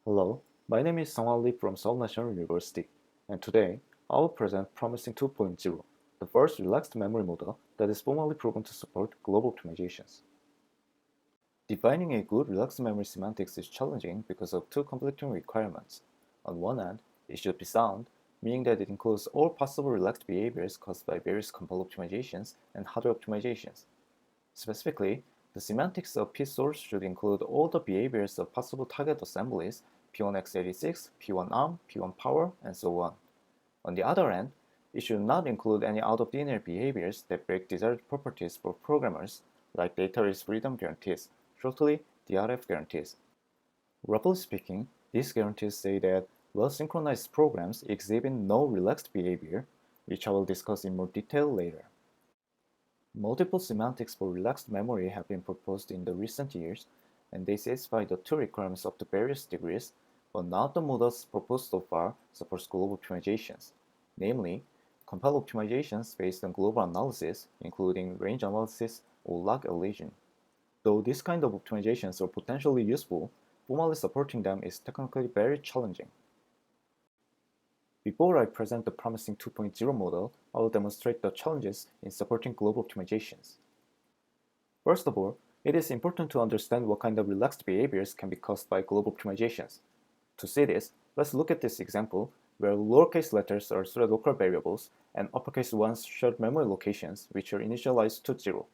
Hello, my name is Sung Lee from Seoul National University, and today I will present Promising 2.0, the first relaxed memory model that is formally proven to support global optimizations. Defining a good relaxed memory semantics is challenging because of two conflicting requirements. On one hand, it should be sound, meaning that it includes all possible relaxed behaviors caused by various compile optimizations and hardware optimizations. Specifically, the semantics of p-source should include all the behaviors of possible target assemblies, P1x86, P1ARM, P1 power, and so on. On the other hand, it should not include any out-of-linear behaviors that break desired properties for programmers, like data rate freedom guarantees, shortly DRF guarantees. Roughly speaking, these guarantees say that well-synchronized programs exhibit no relaxed behavior, which I will discuss in more detail later. Multiple semantics for relaxed memory have been proposed in the recent years, and they satisfy the two requirements up to various degrees, but none of the models proposed so far supports global optimizations, namely, compile optimizations based on global analysis, including range analysis or log elision. Though this kind of optimizations are potentially useful, formally supporting them is technically very challenging. Before I present the Promising 2.0 model, I will demonstrate the challenges in supporting global optimizations. First of all, it is important to understand what kind of relaxed behaviors can be caused by global optimizations. To see this, let's look at this example where lowercase letters are thread local variables and uppercase ones shared memory locations which are initialized to 0.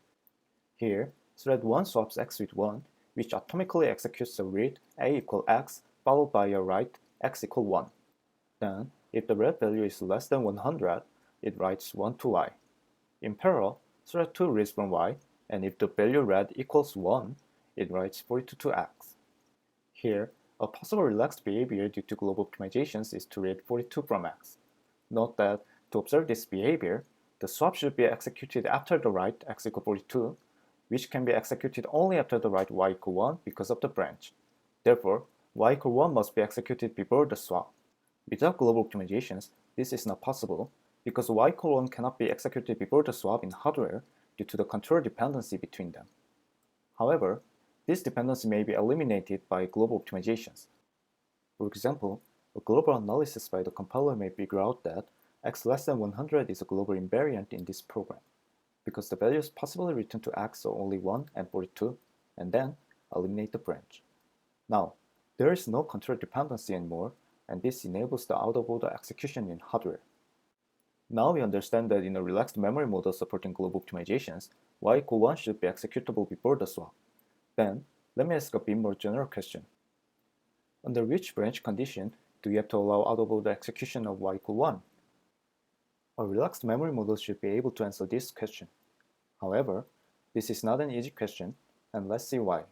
Here, thread 1 swaps x with 1, which atomically executes a read a equal x followed by a write x equal 1. Then, if the read value is less than 100, it writes 1 to y. In parallel, thread 2 reads from y, and if the value read equals 1, it writes 42 to x. Here, a possible relaxed behavior due to global optimizations is to read 42 from x. Note that, to observe this behavior, the swap should be executed after the write x equal 42, which can be executed only after the write y equal 1 because of the branch. Therefore, y equal 1 must be executed before the swap. Without global optimizations, this is not possible because y equal 1 cannot be executed before the swap in hardware due to the control dependency between them. However, this dependency may be eliminated by global optimizations. For example, a global analysis by the compiler may figure out that x less than 100 is a global invariant in this program, because the values possibly returned to x are only 1 and 42, and then eliminate the branch. Now, there is no control dependency anymore, and this enables the out-of-order execution in hardware. Now we understand that in a relaxed memory model supporting global optimizations, y equal 1 should be executable before the swap. Then, let me ask a bit more general question. Under which branch condition do we have to allow out-of-order execution of y equal 1? A relaxed memory model should be able to answer this question. However, this is not an easy question, and let's see why.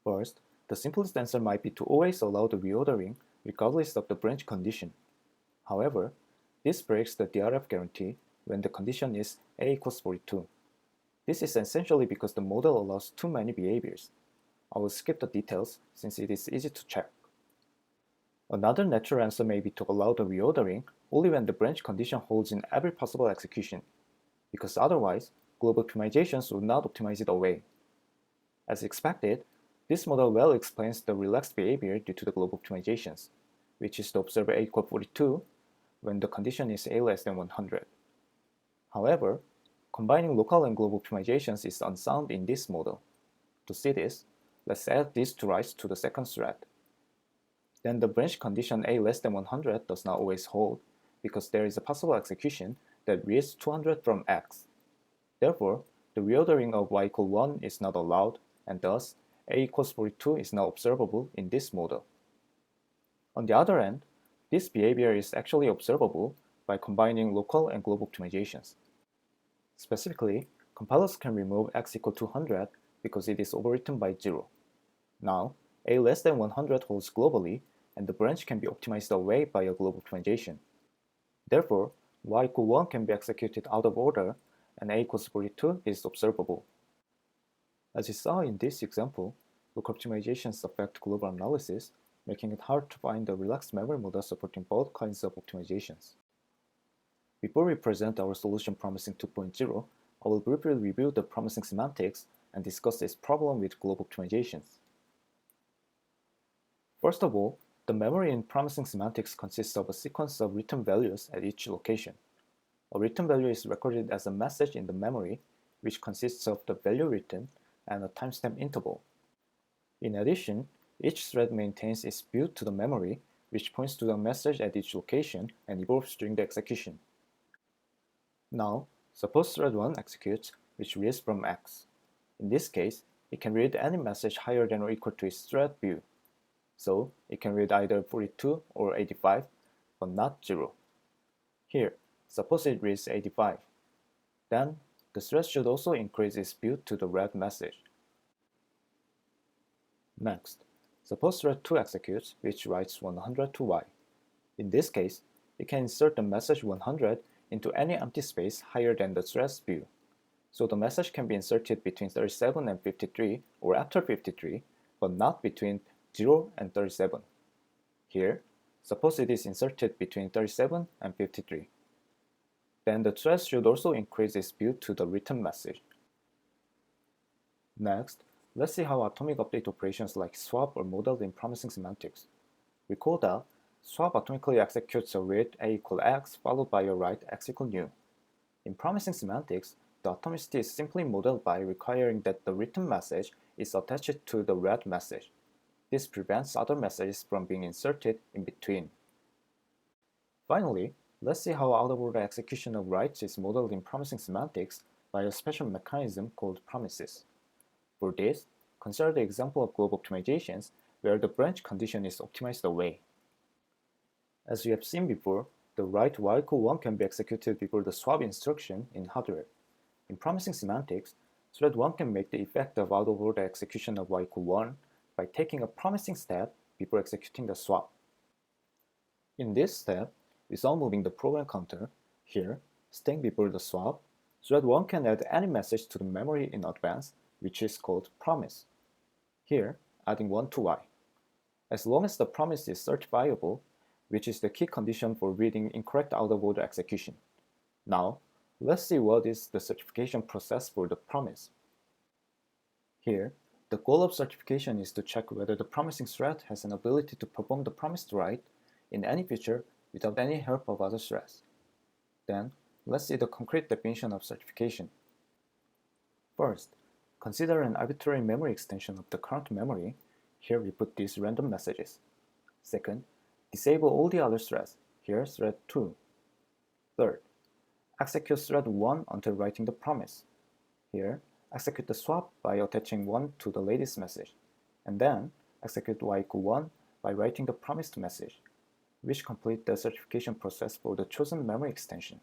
First, the simplest answer might be to always allow the reordering regardless of the branch condition. However, this breaks the DRF guarantee when the condition is a equals 42. This is essentially because the model allows too many behaviors. I will skip the details since it is easy to check. Another natural answer may be to allow the reordering only when the branch condition holds in every possible execution, because otherwise, global optimizations would not optimize it away. As expected, this model well explains the relaxed behavior due to the global optimizations, which is to observe a equal 42 when the condition is a less than 100. However, combining local and global optimizations is unsound in this model. To see this, let's add these two writes to the second thread. Then the branch condition a less than 100 does not always hold, because there is a possible execution that reads 200 from x. Therefore, the reordering of y equal 1 is not allowed, and thus a equals 42 is now observable in this model. On the other hand, this behavior is actually observable by combining local and global optimizations. Specifically, compilers can remove x equal 200 because it is overwritten by 0. Now, a less than 100 holds globally, and the branch can be optimized away by a global optimization. Therefore, y equal 1 can be executed out of order, and a equals 42 is observable. As you saw in this example, local optimizations affect global analysis, making it hard to find a relaxed memory model supporting both kinds of optimizations. Before we present our solution Promising 2.0, I will briefly review the promising semantics and discuss its problem with global optimizations. First of all, the memory in promising semantics consists of a sequence of return values at each location. A return value is recorded as a message in the memory, which consists of the value written and a timestamp interval. In addition, each thread maintains its build to the memory, which points to the message at each location and evolves during the execution. Now, suppose thread 1 executes, which reads from X. In this case, it can read any message higher than or equal to its thread view. So, it can read either 42 or 85, but not 0. Here, suppose it reads 85. Then, the thread should also increase its build to the read message. Next, suppose thread 2 executes, which writes 100 to Y. In this case, it can insert the message 100 into any empty space higher than the thread's view. So the message can be inserted between 37 and 53 or after 53, but not between 0 and 37. Here, suppose it is inserted between 37 and 53. Then the thread should also increase its build to the return message. Next, let's see how atomic update operations like swap are modeled in promising semantics. Recall that swap atomically executes a read a equal x followed by a write x equal new. In promising semantics, the atomicity is simply modeled by requiring that the return message is attached to the read message. This prevents other messages from being inserted in between. Finally, let's see how out-of-order execution of writes is modeled in promising semantics by a special mechanism called promises. For this, consider the example of global optimizations where the branch condition is optimized away. As we have seen before, the write y equal 1 can be executed before the swap instruction in hardware. In promising semantics, thread 1 can make the effect of out-of-order execution of y equal 1 by taking a promising step before executing the swap. In this step, without moving the program counter, here, staying before the swap, thread 1 can add any message to the memory in advance, which is called promise. Here, adding 1 to y. As long as the promise is certifiable, which is the key condition for reading incorrect out-of-order execution. Now, let's see what is the certification process for the promise. Here, the goal of certification is to check whether the promising thread has an ability to perform the promised write in any future without any help of other threads. Then, let's see the concrete definition of certification. First, consider an arbitrary memory extension of the current memory. Here we put these random messages. Second, disable all the other threads. Here, thread 2. Third, execute thread 1 until writing the promise. Here, execute the swap by attaching 1 to the latest message, and then execute y equal 1 by writing the promised message, which complete the certification process for the chosen memory extension.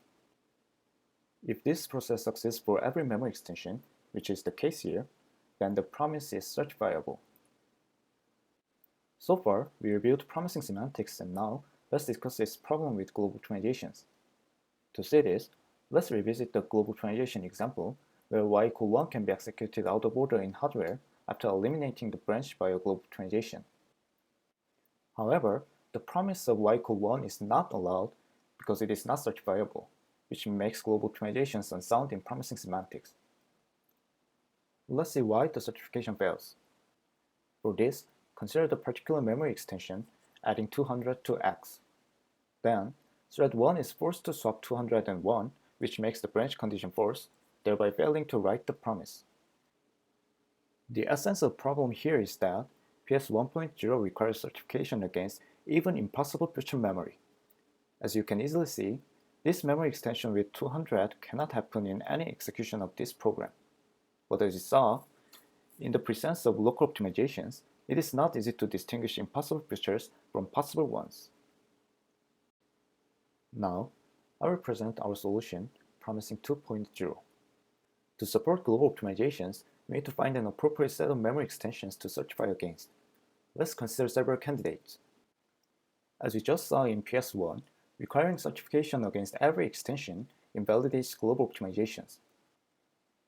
If this process succeeds for every memory extension, which is the case here, then the promise is certifiable. So far, we reviewed promising semantics, and now let's discuss its problem with global optimizations. To see this, let's revisit the global optimization example where y equal 1 can be executed out of order in hardware after eliminating the branch by a global optimization. However, the promise of y equal 1 is not allowed because it is not certifiable, which makes global optimizations unsound in promising semantics. Let's see why the certification fails. For this, consider the particular memory extension adding 200 to X. Then, thread 1 is forced to swap 201, which makes the branch condition false, thereby failing to write the promise. The essence of the problem here is that PS 1.0 requires certification against even impossible future memory. As you can easily see, this memory extension with 200 cannot happen in any execution of this program. But as you saw, in the presence of local optimizations, it is not easy to distinguish impossible futures from possible ones. Now, I will present our solution, Promising 2.0. To support global optimizations, we need to find an appropriate set of memory extensions to certify against. Let's consider several candidates. As we just saw in PS1, requiring certification against every extension invalidates global optimizations.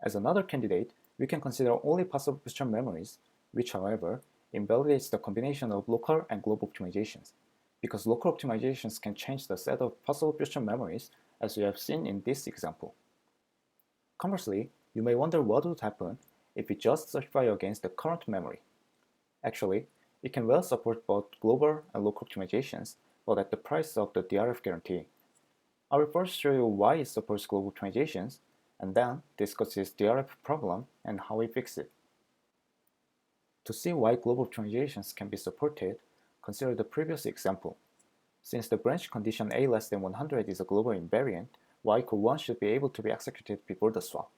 As another candidate, we can consider only possible future memories, which, however, invalidates the combination of local and global optimizations, because local optimizations can change the set of possible future memories, as we have seen in this example. Conversely, you may wonder what would happen if we just certify against the current memory. Actually, It can well support both global and local optimizations, but at the price of the DRF guarantee. I will first show you why it supports global optimizations, and then discuss its DRF problem and how we fix it. To see why global optimizations can be supported, consider the previous example. Since the branch condition a less than 100 is a global invariant, y equal 1 should be able to be executed before the swap.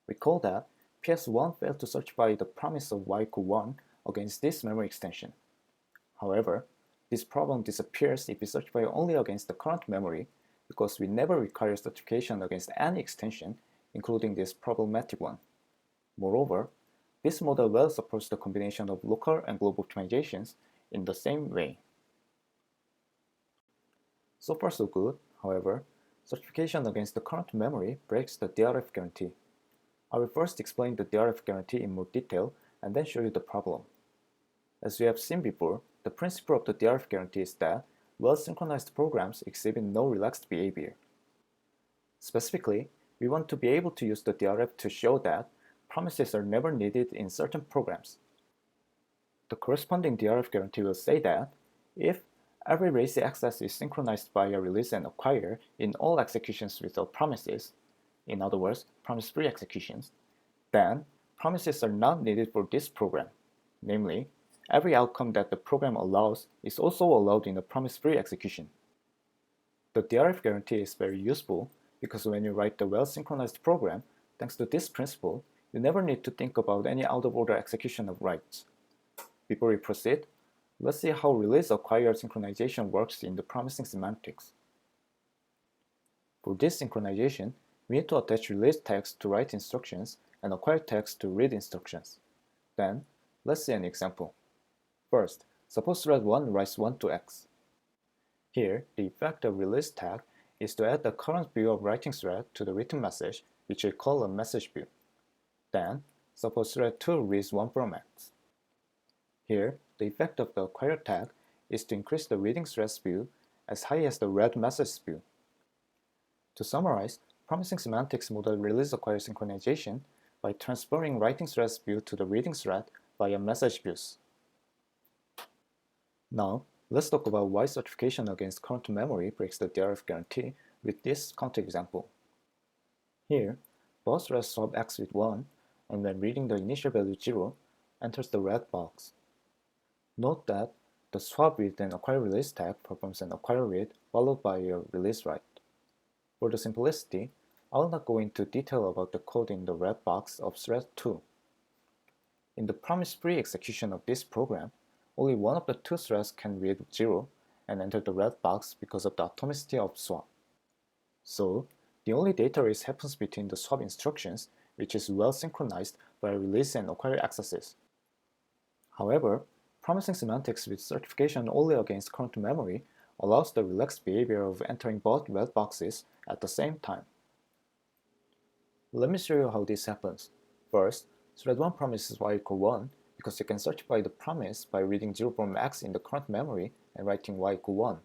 Recall that PS1 failed to certify the promise of y equal 1 against this memory extension. However, this problem disappears if we certify only against the current memory, because we never require certification against any extension, including this problematic one. Moreover, this model well supports the combination of local and global optimizations in the same way. So far so good, however, certification against the current memory breaks the DRF guarantee. I will first explain the DRF guarantee in more detail and then show you the problem. As we have seen before, the principle of the DRF guarantee is that well-synchronized programs exhibit no relaxed behavior. Specifically, we want to be able to use the DRF to show that promises are never needed in certain programs. The corresponding DRF guarantee will say that if every lazy access is synchronized by a release and acquire in all executions without promises, in other words, promise-free executions, then promises are not needed for this program. Namely, every outcome that the program allows is also allowed in a promise-free execution. The DRF guarantee is very useful because when you write the well-synchronized program, thanks to this principle, you never need to think about any out-of-order execution of writes. Before we proceed, let's see how release-acquire synchronization works in the promising semantics. For this synchronization, we need to attach release text to write instructions and acquire text to read instructions. Then, let's see an example. First, suppose thread 1 writes 1 to x. Here, the effect of release tag is to add the current view of writing thread to the written message, which we call a message view. Then, suppose thread 2 reads 1 from x. Here, the effect of the acquire tag is to increase the reading thread's view as high as the read message view. To summarize, promising semantics model release acquire synchronization by transferring writing thread's view to the reading thread via message views. Now, let's talk about why certification against current memory breaks the DRF guarantee with this counterexample. Here, both threads swap x with 1, and when reading the initial value 0, enters the red box. Note that the swap with an acquire release tag performs an acquire read followed by a release write. For the simplicity, I will not go into detail about the code in the red box of thread 2. In the promise-free execution of this program, only one of the two threads can read 0 and enter the red box because of the atomicity of swap. So, the only data race happens between the swap instructions, which is well synchronized by release and acquire accesses. However, promising semantics with certification only against current memory allows the relaxed behavior of entering both red boxes at the same time. Let me show you how this happens. First, thread 1 promises y equal 1 because you can certify the promise by reading 0 from x in the current memory and writing y equal 1.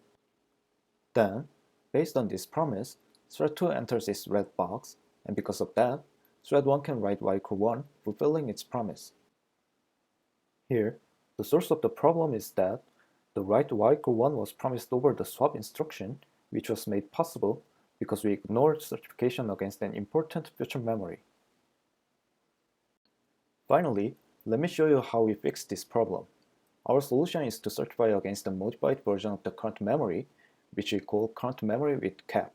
Then, based on this promise, thread 2 enters its red box, and because of that, thread 1 can write y equal 1, fulfilling its promise. Here, the source of the problem is that the write y equal 1 was promised over the swap instruction, which was made possible because we ignored certification against an important future memory. Finally, let me show you how we fix this problem. Our solution is to certify against a modified version of the current memory, which we call current memory with cap.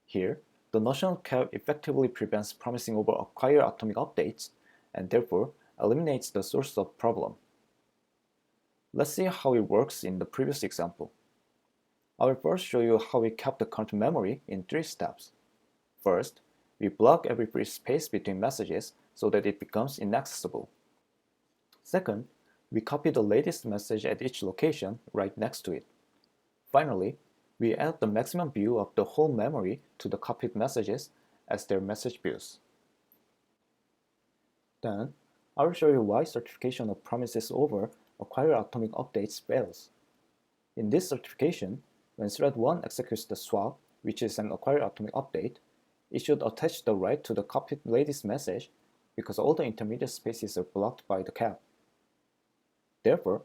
Here, the notional cap effectively prevents promising over acquire atomic updates, and therefore eliminates the source of problem. Let's see how it works in the previous example. I will first show you how we cap the current memory in 3 steps. First, we block every free space between messages so that it becomes inaccessible. Second, we copy the latest message at each location right next to it. Finally, we add the maximum view of the whole memory to the copied messages as their message views. Then, I will show you why certification of promises over acquire atomic updates fails. In this certification, when thread 1 executes the swap, which is an acquire atomic update, it should attach the write to the copied latest message because all the intermediate spaces are blocked by the cap. Therefore,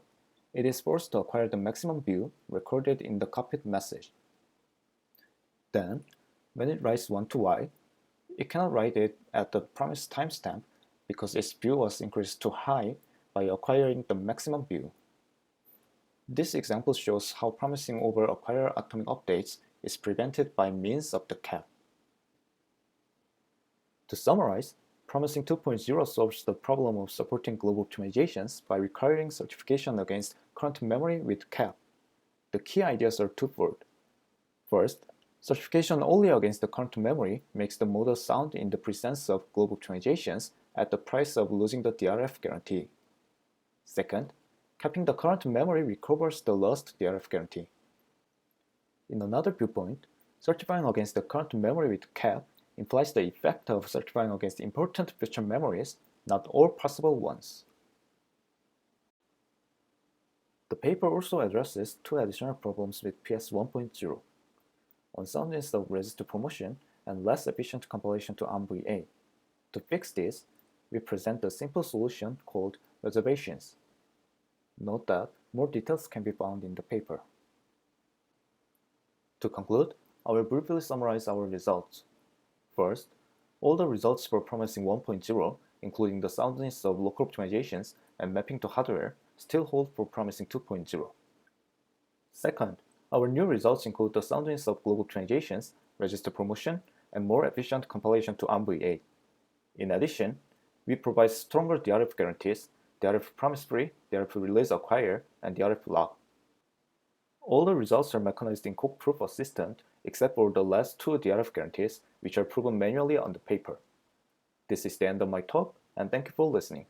it is forced to acquire the maximum view recorded in the copied message. Then, when it writes 1 to y, it cannot write it at the promised timestamp because its view was increased to high by acquiring the maximum view. This example shows how promising over acquire atomic updates is prevented by means of the cap. To summarize, Promising 2.0 solves the problem of supporting global optimizations by requiring certification against current memory with cap. The key ideas are twofold. First, certification only against the current memory makes the model sound in the presence of global optimizations at the price of losing the DRF guarantee. Second, capping the current memory recovers the lost DRF guarantee. In another viewpoint, certifying against the current memory with cap implies the effect of certifying against important future memories, not all possible ones. The paper also addresses two additional problems with PS 1.0: unsoundness of resistive promotion and less efficient compilation to ARMv8. To fix this, we present a simple solution called reservations. Note that more details can be found in the paper. To conclude, I will briefly summarize our results. First, all the results for Promising 1.0, including the soundness of local optimizations and mapping to hardware, still hold for Promising 2.0. Second, our new results include the soundness of global optimizations, register promotion, and more efficient compilation to ARMv8. In addition, we provide stronger DRF guarantees, DRF promise-free, DRF release acquire, and DRF lock. All the results are mechanized in Coq proof assistant except for the last two DRF guarantees, which are proven manually on the paper. This is the end of my talk, and thank you for listening.